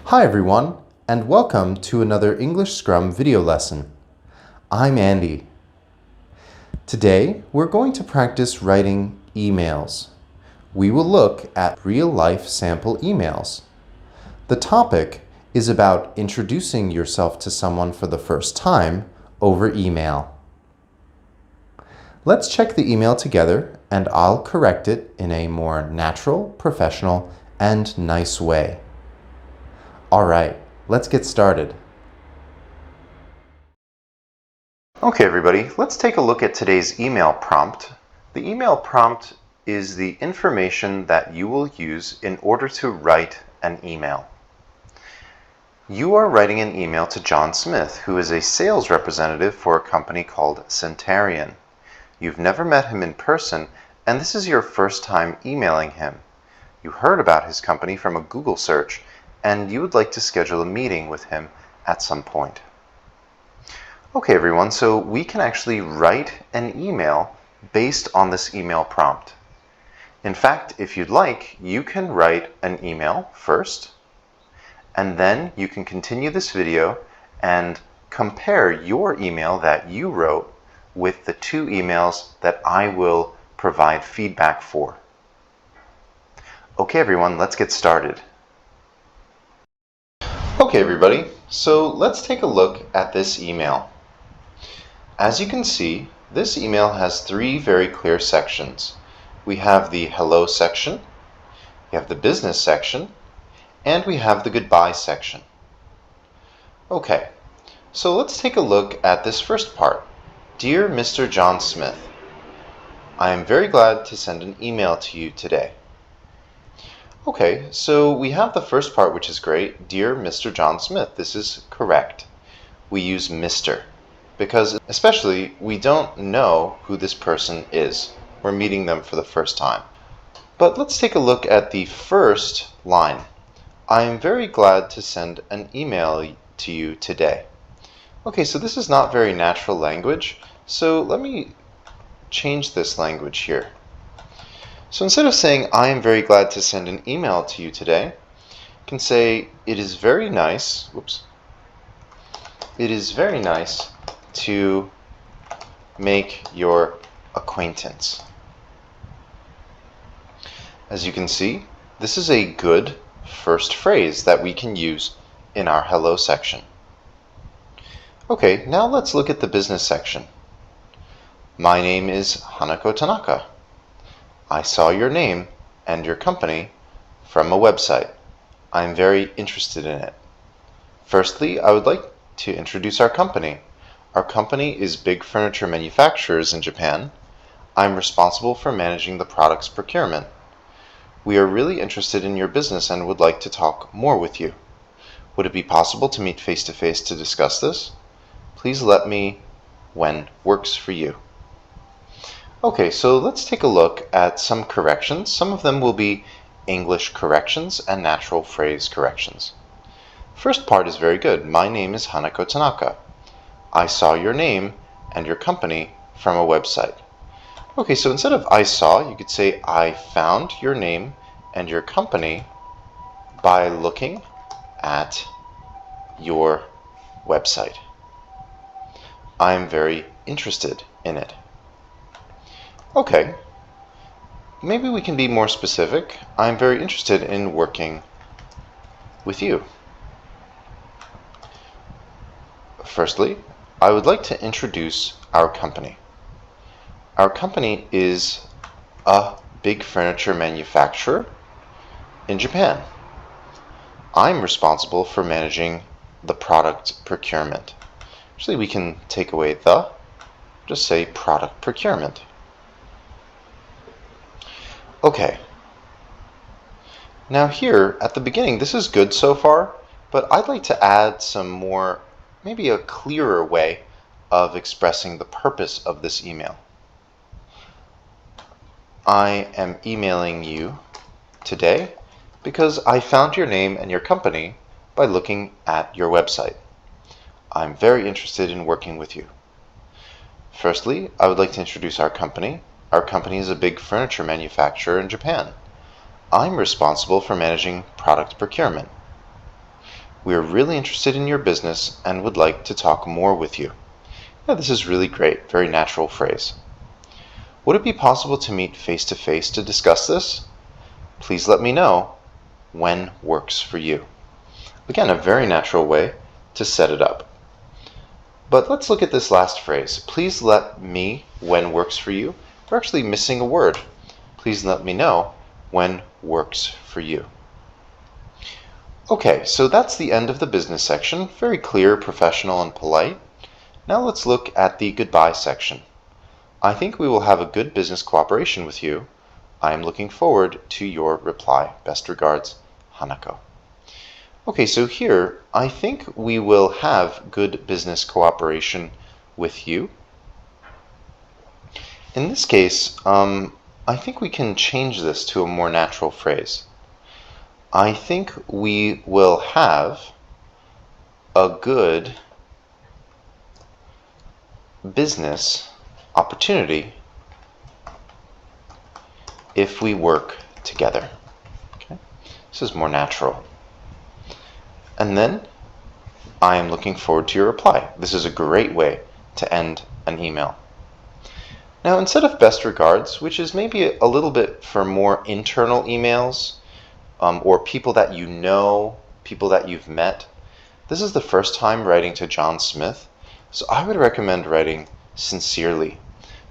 Hi everyone, and welcome to another English Scrum video lesson. I'm Andy. Today, we're going to practice writing emails. We will look at real-life sample emails. The topic is about introducing yourself to someone for the first time over email. Let's check the email together, and I'll correct it in a more natural, professional, and nice way. All right, let's get started. Okay, everybody, let's take a look at today's email prompt. The email prompt is the information that you will use in order to write an email. You are writing an email to John Smith, who is a sales representative for a company called Centarian. You've never met him in person, and this is your first time emailing him. You heard about his company from a Google search, and you would like to schedule a meeting with him at some point. Okay, everyone, so we can actually write an email based on this email prompt. In fact, if you'd like, you can write an email first, and then you can continue this video and compare your email that you wrote with the two emails that I will provide feedback for. Okay, everyone, let's get started. Okay, everybody, so let's take a look at this email. As you can see, this email has three very clear sections. We have the hello section, we have the business section, and we have the goodbye section. Okay, so let's take a look at this first part. Dear Mr. John Smith, I am very glad to send an email to you today. Okay, so we have the first part, which is great. Dear Mr. John Smith, this is correct. We use Mr. because especially we don't know who this person is. We're meeting them for the first time. But let's take a look at the first line. I am very glad to send an email to you today. Okay, so this is not very natural language, so let me change this language here. So instead of saying, I am very glad to send an email to you today, you can say, it is very nice to make your acquaintance. As you can see, this is a good first phrase that we can use in our hello section. Okay, now let's look at the business section. My name is Hanako Tanaka. I saw your name and your company from a website. I'm very interested in it. Firstly, I would like to introduce our company. Our company is Big Furniture Manufacturers in Japan. I'm responsible for managing the product's procurement. We are really interested in your business and would like to talk more with you. Would it be possible to meet face-to-face to discuss this? Please let me when works for you. Okay, so let's take a look at some corrections. Some of them will be English corrections and natural phrase corrections. First part is very good. My name is Hanako Tanaka. I saw your name and your company from a website. Okay, so instead of I saw, you could say I found your name and your company by looking at your website. I'm very interested in it. Okay, maybe we can be more specific. I'm very interested in working with you. Firstly, I would like to introduce our company. Our company is a big furniture manufacturer in Japan. I'm responsible for managing the product procurement. Actually, we can take away the, just say product procurement. Okay. Now here, at the beginning, this is good so far, but I'd like to add some more, maybe a clearer way of expressing the purpose of this email. I am emailing you today because I found your name and your company by looking at your website. I'm very interested in working with you. Firstly, I would like to introduce our company. Our company is a big furniture manufacturer in Japan. I'm responsible for managing product procurement. We are really interested in your business and would like to talk more with you. Yeah, this is really great, very natural phrase. Would it be possible to meet face-to-face to discuss this? Please let me know when works for you. Again, a very natural way to set it up. But let's look at this last phrase. Please let me when works for you. We're actually missing a word. Please let me know when works for you. Okay, so that's the end of the business section. Very clear, professional, and polite. Now let's look at the goodbye section. I think we will have a good business cooperation with you. I am looking forward to your reply. Best regards, Hanako. Okay, so here, I think we will have good business cooperation with you. In this case, I think we can change this to a more natural phrase. I think we will have a good business opportunity if we work together. Okay? This is more natural. And then, I am looking forward to your reply. This is a great way to end an email. Now, instead of best regards, which is maybe a little bit for more internal emails, or people that you know, people that you've met, this is the first time writing to John Smith, so I would recommend writing sincerely.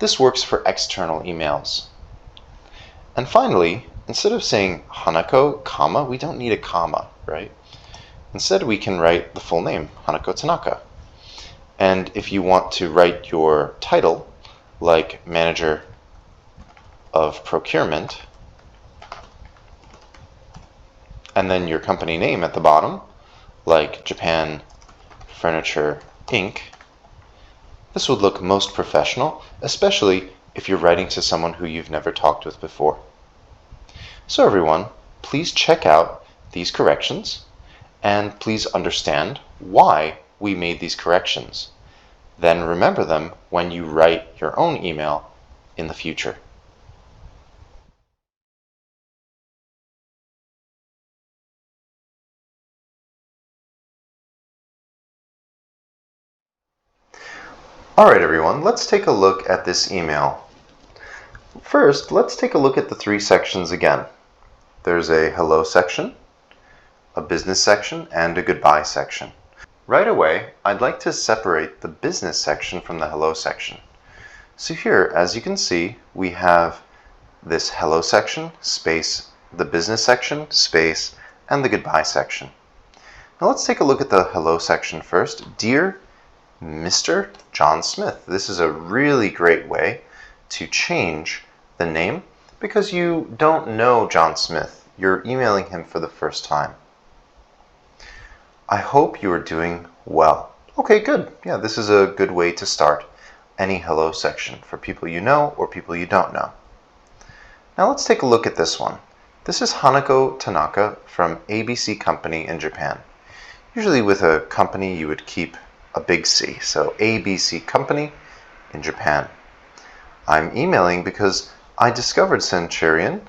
This works for external emails. And finally, instead of saying Hanako, comma, we don't need a comma, right? Instead, we can write the full name, Hanako Tanaka. And if you want to write your title, like Manager of Procurement, and then your company name at the bottom, like Japan Furniture Inc., this would look most professional, especially if you're writing to someone who you've never talked with before. So everyone, please check out these corrections, and please understand why we made these corrections. Then remember them when you write your own email in the future. Alright everyone, let's take a look at this email. First, let's take a look at the three sections again. There's a hello section, a business section, and a goodbye section. Right away, I'd like to separate the business section from the hello section. So here, as you can see, we have this hello section, space, the business section, space, and the goodbye section. Now let's take a look at the hello section first. Dear Mr. John Smith. This is a really great way to change the name because you don't know John Smith. You're emailing him for the first time. I hope you are doing well. Okay, good. Yeah, this is a good way to start any hello section for people you know or people you don't know. Now let's take a look at this one. This is Hanako Tanaka from ABC Company in Japan. Usually with a company you would keep a big C, so ABC Company in Japan. I'm emailing because I discovered Centurion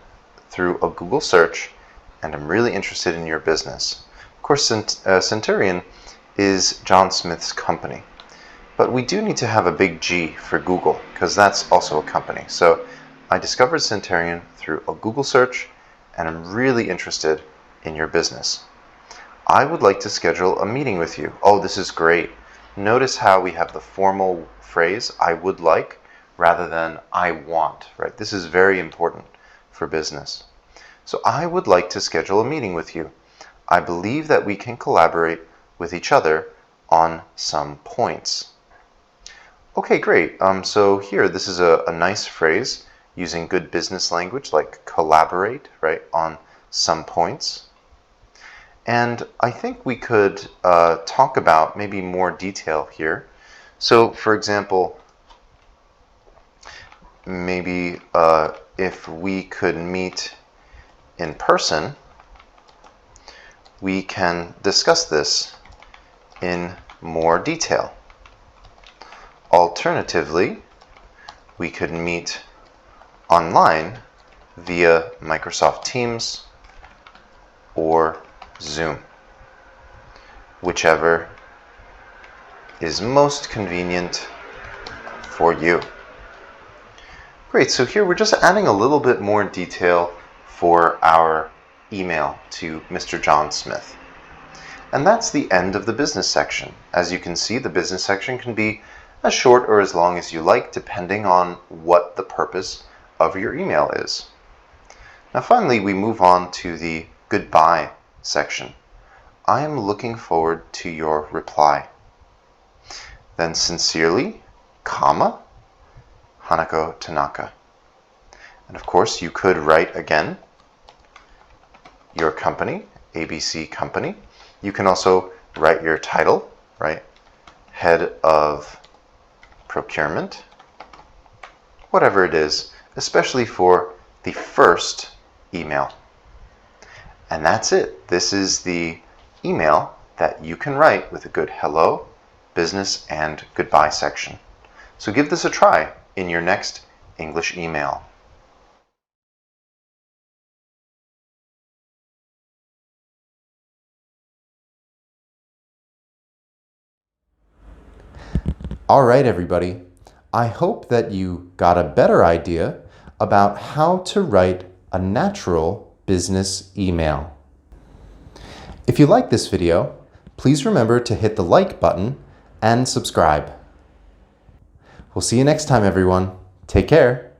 through a Google search and I'm really interested in your business. Of course, Centurion is John Smith's company, but we do need to have a big G for Google because that's also a company. So I discovered Centurion through a Google search and I'm really interested in your business. I would like to schedule a meeting with you. Oh, this is great. Notice how we have the formal phrase, I would like, rather than I want, right? This is very important for business. So I would like to schedule a meeting with you. I believe that we can collaborate with each other on some points. Okay, great. So here, this is a nice phrase using good business language like collaborate, right, on some points. And I think we could talk about maybe more detail here. So, for example, maybe if we could meet in person, we can discuss this in more detail. Alternatively, we could meet online via Microsoft Teams or Zoom. whichever is most convenient for you. Great, so here we're just adding a little bit more detail for our email to Mr. John Smith. And that's the end of the business section. As you can see, the business section can be as short or as long as you like, depending on what the purpose of your email is. Now finally, we move on to the goodbye section. I am looking forward to your reply. Then sincerely, comma, Hanako Tanaka. And of course, you could write again your company, ABC Company. You can also write your title, right? Head of Procurement, whatever it is, especially for the first email. And that's it. This is the email that you can write with a good hello, business, and goodbye section. So give this a try in your next English email. All right, everybody. I hope that you got a better idea about how to write a natural business email. If you like this video, please remember to hit the like button and subscribe. We'll see you next time, everyone. Take care.